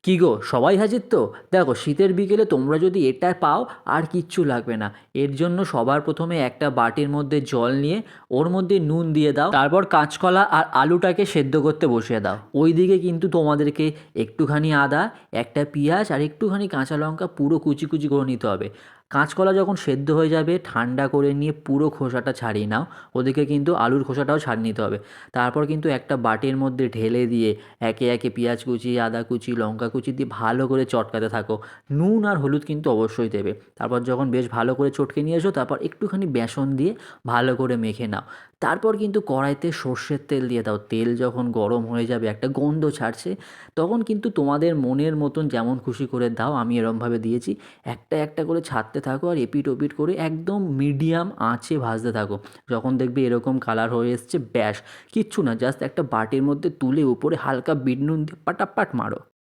কি গো, সবাই হাজির তো? দেখো, শীতের বিকেলে তোমরা যদি এটা পাও আর কিচ্ছু লাগবে না। এর জন্য সবার প্রথমে একটা বাটির মধ্যে জল নিয়ে ওর মধ্যে নুন দিয়ে দাও, তারপর কাঁচকলা আর আলুটাকে সেদ্ধ করতে বসিয়ে দাও। ওইদিকে কিন্তু তোমাদেরকে একটুখানি আদা, একটা পেঁয়াজ আর একটুখানি কাঁচা লঙ্কা পুরো কুচি কুচি করে নিতে হবে। কাঁচকলা যখন সেদ্ধ হয়ে যাবে ঠান্ডা করে নিয়ে পুরো খোসাটা ছাড়িয়ে নাও। ওদিকে কিন্তু আলুর খোসাটাও ছাড়িয়ে নিতে হবে। তারপর কিন্তু একটা বাটির মধ্যে ঢেলে দিয়ে একে একে পেঁয়াজ কুচি, আদা কুচি, লঙ্কা কুচি দিয়ে ভালো করে চটকাতে থাকো। নুন আর হলুদ কিন্তু অবশ্যই দেবে। তারপর যখন বেশ ভালো করে চটকে নিয়ে এসো, তারপর একটুখানি বেসন দিয়ে ভালো করে মেখে নাও। তারপর কিন্তু কড়াইতে সর্ষের তেল দিয়ে দাও। তেল যখন গরম হয়ে যাবে, একটা গন্ধ ছাড়ছে, তখন কিন্তু তোমাদের মনের মতন যেমন খুশি করে দাও, আমি এরমভাবে দিয়েছি। একটা একটা করে ছাড়তে থাকো আর এপিট ওপিট করে একদম মিডিয়াম আঁচে ভাজতে থাকো। যখন দেখবে এরকম কালার হয়ে এসছে, ব্যাস, কিচ্ছু না, জাস্ট একটা বাটির মধ্যে তুলে উপরে হালকা বিট নুন দিয়ে পাটাপাট মারো।